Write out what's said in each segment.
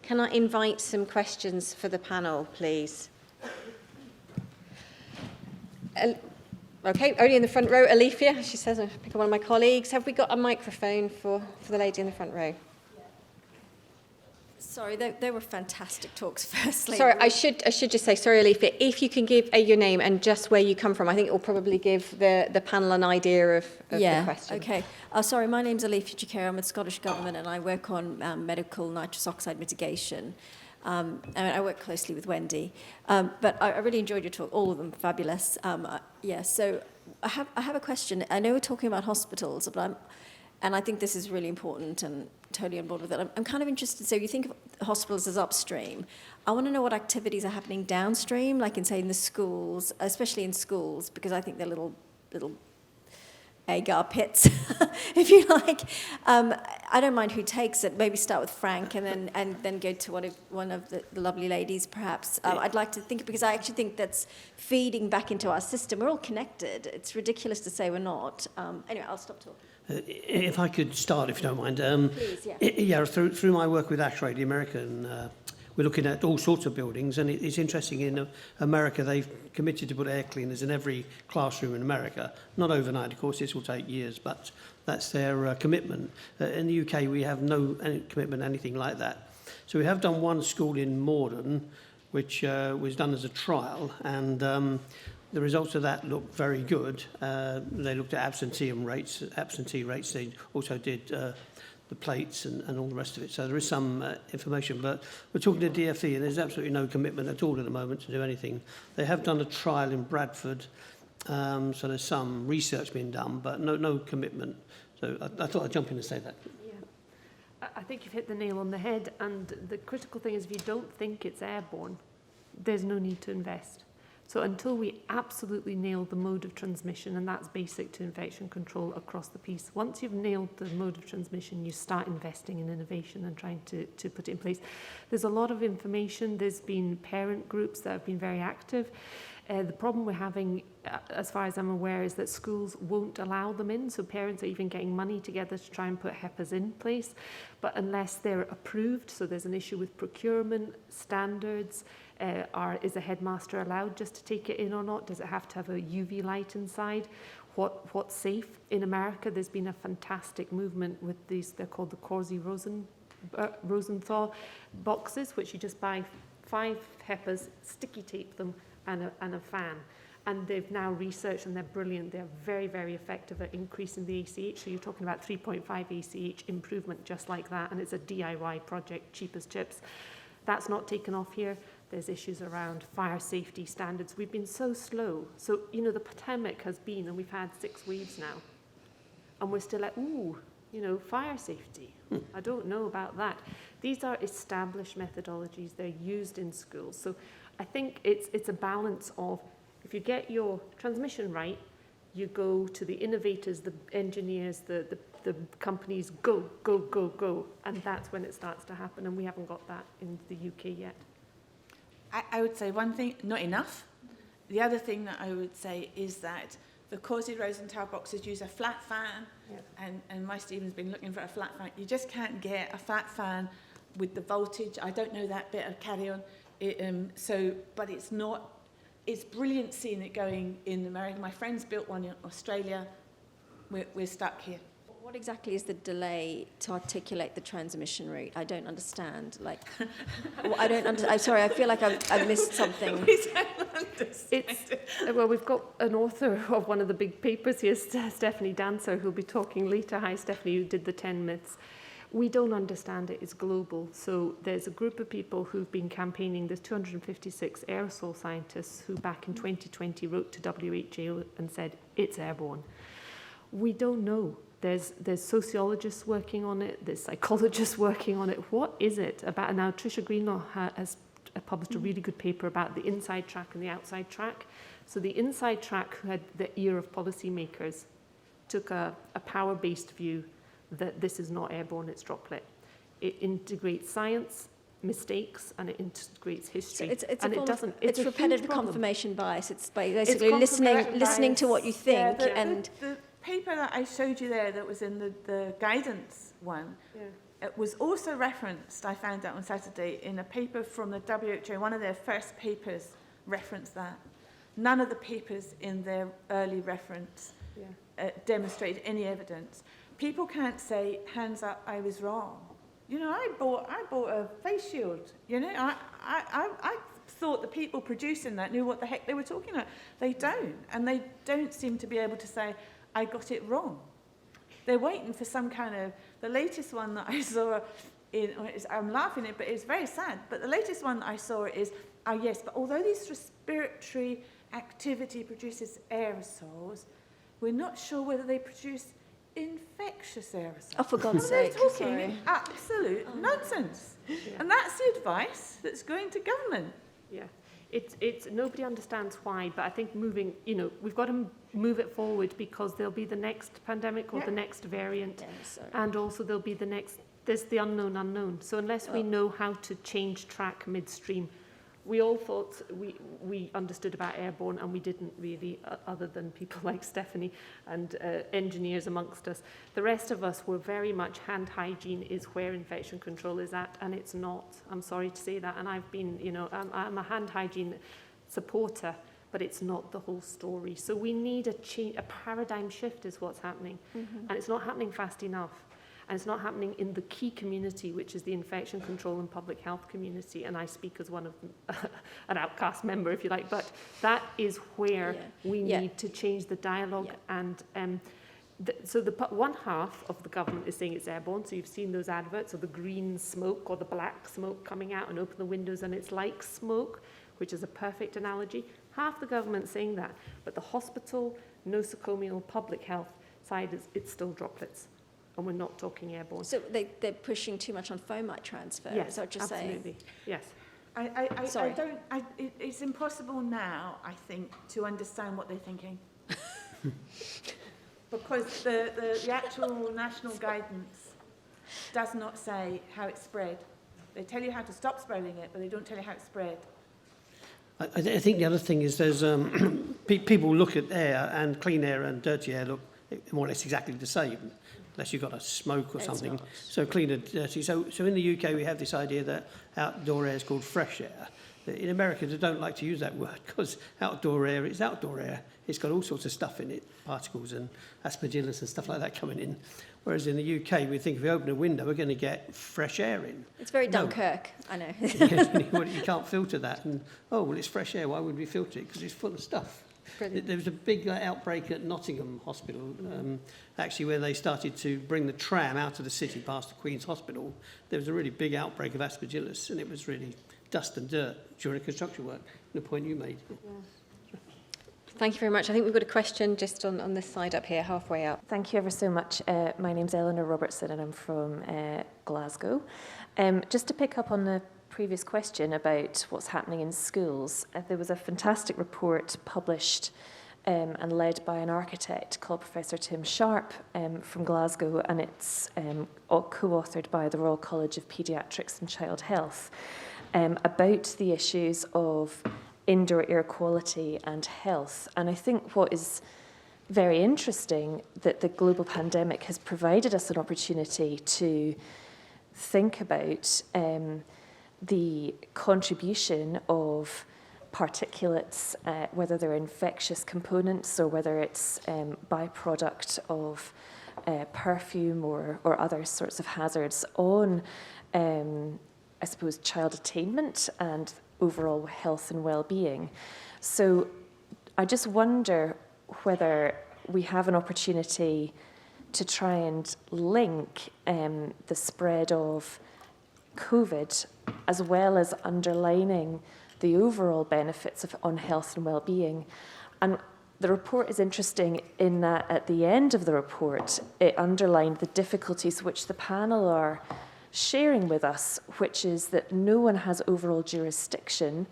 Can I invite some questions for the panel, please? Okay, only in the front row, Alethea, she says, I'll pick up one of my colleagues. Have we got a microphone for the lady in the front row? Sorry, they were fantastic talks, firstly. Sorry, I should just say, sorry, Alethea, if you can give your name and just where you come from, I think it will probably give the panel an idea of the question. Okay. Sorry, my name's Alethea Chikere. I'm with Scottish Government and I work on medical nitrous oxide mitigation. And I work closely with Wendy. But I really enjoyed your talk, all of them fabulous. So I have a question. I know we're talking about hospitals, and I think this is really important and totally on board with it. I'm kind of interested, so you think of hospitals as upstream. I want to know what activities are happening downstream, like in the schools, especially in schools, because I think they're little agar pits, if you like. I don't mind who takes it. Maybe start with Frank and then go to one of the lovely ladies, perhaps. I'd like to think, because I actually think that's feeding back into our system. We're all connected. It's ridiculous to say we're not. Anyway, I'll stop talking. If I could start, if you don't mind. Please, yeah. Through my work with ASHRAE, the American, we're looking at all sorts of buildings, and it's interesting, in America, they've committed to put air cleaners in every classroom in America. Not overnight, of course, this will take years, but that's their commitment. In the UK, we have no commitment, anything like that. So we have done one school in Morden, which was done as a trial, and the results of that looked very good. They looked at absentee rates. They also did the plates and all the rest of it. So there is some information, but we're talking to DFE, and there's absolutely no commitment at all at the moment to do anything. They have done a trial in Bradford, so there's some research being done, but no commitment. So I thought I'd jump in and say that. Yeah, I think you've hit the nail on the head, and the critical thing is if you don't think it's airborne, there's no need to invest. So until we absolutely nail the mode of transmission, and that's basic to infection control across the piece, once you've nailed the mode of transmission, you start investing in innovation and trying to put it in place. There's a lot of information. There's been parent groups that have been very active. The problem we're having, as far as I'm aware, is that schools won't allow them in, so parents are even getting money together to try and put HEPAs in place, but unless they're approved, so there's an issue with procurement, standards, is a headmaster allowed just to take it in or not? Does it have to have a UV light inside? What's safe? In America, there's been a fantastic movement with these, they're called the Corsi Rosenthal boxes, which you just buy 5 HEPAs, sticky tape them, and a fan. And they've now researched, and they're brilliant. They're very, very effective at increasing the ACH. So you're talking about 3.5 ACH improvement just like that. And it's a DIY project, cheap as chips. That's not taken off here. There's issues around fire safety standards. We've been so slow. So, the pandemic has been, and we've had 6 waves now. And we're still like, fire safety. I don't know about that. These are established methodologies. They're used in schools. So I think it's a balance of, if you get your transmission right, you go to the innovators, the engineers, the companies, go, go, go, go. And that's when it starts to happen. And we haven't got that in the UK yet. I would say one thing, not enough. The other thing that I would say is that the Corsi Rosenthal boxes use a flat fan, and my Stephen's been looking for a flat fan. You just can't get a flat fan with the voltage. I don't know that bit of carry on. But it's not. It's brilliant seeing it going in America. My friends built one in Australia. We're stuck here. What exactly is the delay to articulate the transmission route? I don't understand. I don't understand. I'm sorry, I feel like I've missed something. We don't understand. Well, we've got an author of one of the big papers here, Stephanie Dancer, who'll be talking later. Hi, Stephanie, who did the 10 myths. We don't understand it. It's global. So there's a group of people who've been campaigning. There's 256 aerosol scientists who back in 2020 wrote to WHO and said, it's airborne. We don't know. There's sociologists working on it. There's psychologists working on it. What is it about? Now, Tricia Greenlaw has published a really good paper about the inside track and the outside track. So the inside track, who had the ear of policymakers, took a power-based view that this is not airborne, it's droplet. It integrates science, mistakes, and it integrates history. So it's repetitive confirmation bias. It's basically listening to what you think. The paper that I showed you there that was in the guidance one It was also referenced, I found out on Saturday, in a paper from the WHO. One of their first papers referenced that. None of the papers in their early reference demonstrated any evidence. People can't say, hands up, I was wrong. You know, I bought a face shield. You know, I thought the people producing that knew what the heck they were talking about. They don't, and they don't seem to be able to say, I got it wrong. They're waiting for some kind of, the latest one that I saw, I'm laughing at it, but it's very sad, but the latest one that I saw is, yes, but although this respiratory activity produces aerosols, we're not sure whether they produce infectious aerosols. Oh, for God's They're sake. talking Sorry. absolute nonsense. And that's the advice that's going to government. Yeah, it's nobody understands why, but I think moving, we've got to move it forward because there'll be the next pandemic or the next variant, Yeah, sorry. and also there'll be there's the unknown. So unless we know how to change track midstream, we all thought we understood about airborne, and we didn't really, other than people like Stephanie and engineers amongst us. The rest of us were very much hand hygiene is where infection control is at, and it's not. I'm sorry to say that, and I've been, I'm a hand hygiene supporter, but it's not the whole story. So we need a paradigm shift is what's happening, and it's not happening fast enough. And it's not happening in the key community, which is the infection control and public health community. And I speak as one of an outcast member, if you like. But that is where we need to change the dialogue. And so one half of the government is saying it's airborne. So you've seen those adverts of the green smoke or the black smoke coming out, and open the windows and it's like smoke, which is a perfect analogy. Half the government saying that. But the hospital, nosocomial, public health side, it's still droplets. And we're not talking airborne. So they're pushing too much on fomite transfer, Yes, is that what you're absolutely. saying? Yes. Sorry. It's impossible now, I think, to understand what they're thinking. Because the actual national guidance does not say how it's spread. They tell you how to stop spreading it, but they don't tell you how it's spread. I think the other thing is there's people look at air, and clean air and dirty air look more or less exactly the same, unless you've got a smoke or It's something. not. So clean and dirty. So in the UK we have this idea that outdoor air is called fresh air. In America they don't like to use that word because outdoor air is outdoor air. It's got all sorts of stuff in it, particles and aspergillus and stuff like that coming in. Whereas in the UK we think if we open a window we're going to get fresh air in. It's very No. Dunkirk, I know. You can't filter that. And, well, it's fresh air. Why would we filter it? Because it's full of stuff. Brilliant. There was a big outbreak at Nottingham Hospital, actually, where they started to bring the tram out of the city past the Queen's Hospital. There was a really big outbreak of aspergillus, and it was really dust and dirt during construction work, the point you made. Thank you very much. I think we've got a question just on this side up here, halfway up. Thank you ever so much. My name's Eleanor Robertson and I'm from Glasgow. Just to pick up on the previous question about what's happening in schools, there was a fantastic report published and led by an architect called Professor Tim Sharp from Glasgow, and it's co-authored by the Royal College of Paediatrics and Child Health about the issues of indoor air quality and health. And I think what is very interesting that the global pandemic has provided us an opportunity to think about the contribution of particulates, whether they're infectious components or whether it's byproduct of perfume or other sorts of hazards on, I suppose, child attainment and overall health and well-being. So I just wonder whether we have an opportunity to try and link the spread of COVID as well as underlining the overall benefits on health and well-being. And the report is interesting in that at the end of the report, it underlined the difficulties which the panel are sharing with us, which is that no one has overall jurisdiction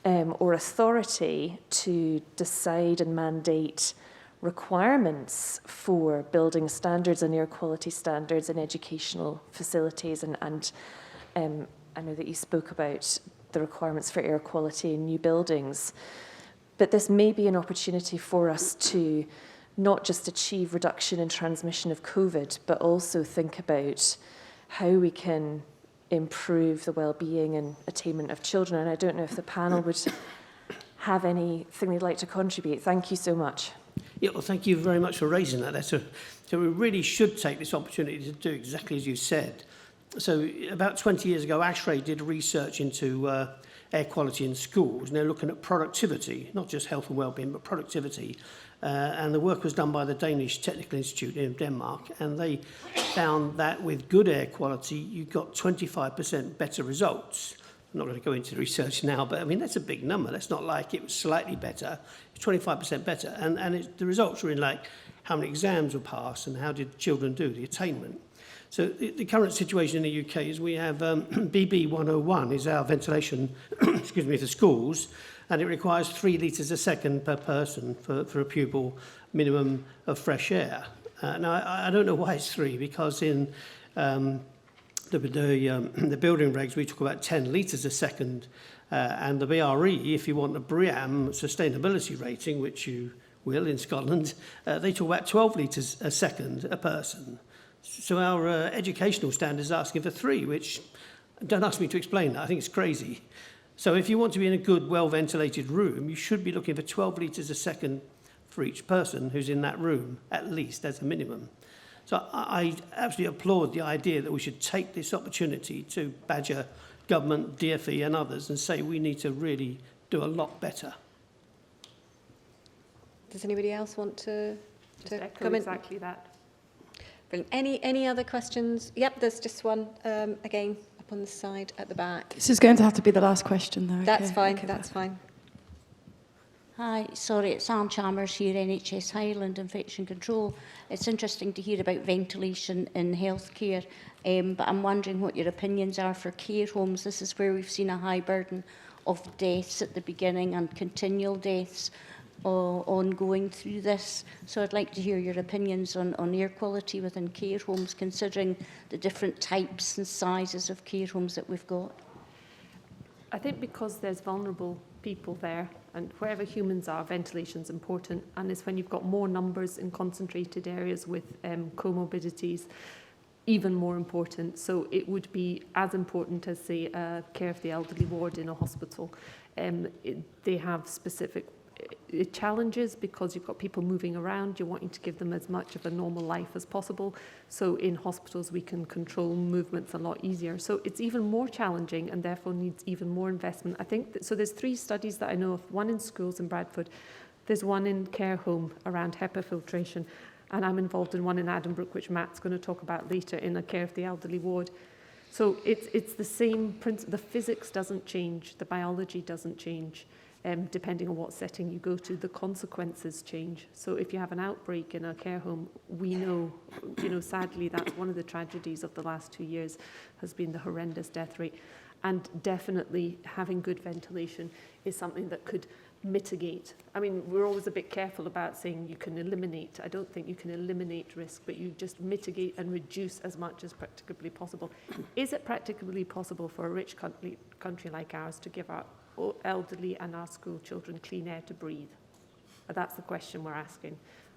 or authority to decide and mandate requirements for building standards and air quality standards in educational facilities. And I know that you spoke about the requirements for air quality in new buildings, but this may be an opportunity for us to not just achieve reduction in transmission of COVID, but also think about how we can improve the well-being and attainment of children. And I don't know if the panel would have anything they'd like to contribute. Thank you so much. Yeah, well, thank you very much for raising that. So we really should take this opportunity to do exactly as you said. So about 20 years ago, ASHRAE did research into air quality in schools, and they're looking at productivity, not just health and well-being, but productivity. And the work was done by the Danish Technical Institute in Denmark, and they found that with good air quality, you got 25% better results. I'm not going to go into the research now, but I mean, that's a big number. That's not like it was slightly better. It's 25% better. And the results were in like how many exams were passed and how did children do, the attainment. So the current situation in the UK is we have BB 101 is our ventilation, excuse me, for schools, and it requires 3 litres a second per person for a pupil minimum of fresh air. Now, I don't know why it's 3, because in the building regs, we talk about 10 litres a second, and the BRE, if you want the BREEAM sustainability rating, which you will in Scotland, they talk about 12 litres a second a person. So our educational standards are asking for 3, which, don't ask me to explain that, I think it's crazy. So if you want to be in a good, well-ventilated room, you should be looking for 12 litres a second for each person who's in that room, at least as a minimum. So I absolutely applaud the idea that we should take this opportunity to badger government, DfE and others and say we need to really do a lot better. Does anybody else want to Echo come in? exactly that. Brilliant. Any other questions? Yep, there's just one again up on the side at the back. This is going to have to be the last question, though. That's okay. fine. Okay, That's fine. Hi, sorry, it's Anne Chalmers here, NHS Highland Infection Control. It's interesting to hear about ventilation in healthcare, but I'm wondering what your opinions are for care homes. This is where we've seen a high burden of deaths at the beginning and continual deaths ongoing through this. So I'd like to hear your opinions on air quality within care homes, considering the different types and sizes of care homes that we've got. I think because there's vulnerable people there, and wherever humans are, ventilation's important, and it's when you've got more numbers in concentrated areas with comorbidities, even more important. So it would be as important as, say, care of the elderly ward in a hospital. They have specific challenges because you've got people moving around. You're wanting to give them as much of a normal life as possible. So in hospitals, we can control movements a lot easier. So it's even more challenging and therefore needs even more investment. I think so there's 3 studies that I know of, one in schools in Bradford, there's one in care home around HEPA filtration, and I'm involved in one in Addenbrooke, which Matt's going to talk about later, in a care of the elderly ward. So it's the same principle. The physics doesn't change, the biology doesn't change. Depending on what setting you go to, the consequences change. So if you have an outbreak in a care home, we know, sadly, that's one of the tragedies of the last 2 years has been the horrendous death rate. And definitely having good ventilation is something that could mitigate. I mean, we're always a bit careful about saying you can eliminate. I don't think you can eliminate risk, but you just mitigate and reduce as much as practicably possible. Is it practicably possible for a rich country like ours to give our elderly and our school children clean air to breathe? That's the question we're asking,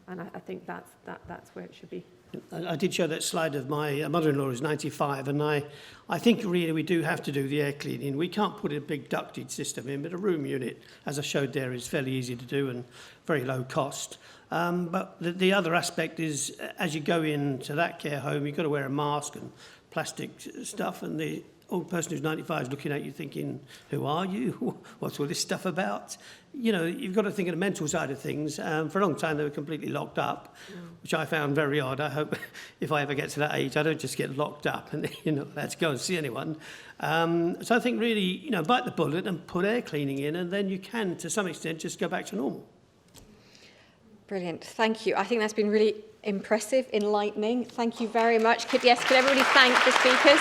and I think that's where it should be. I did show that slide of my mother-in-law who's 95, and I think really we do have to do the air cleaning. We can't put a big ducted system in, but a room unit, as I showed there, is fairly easy to do and very low cost. But the other aspect is, as you go into that care home, you've got to wear a mask and plastic stuff, and the old person who's 95 is looking at you thinking, who are you? What's all this stuff about? You've got to think of the mental side of things. For a long time, they were completely locked up, which I found very odd. I hope if I ever get to that age, I don't just get locked up and, let's go and see anyone. So I think really, bite the bullet and put air cleaning in, and then you can, to some extent, just go back to normal. Brilliant. Thank you. I think that's been really impressive, enlightening. Thank you very much. Could everybody thank the speakers?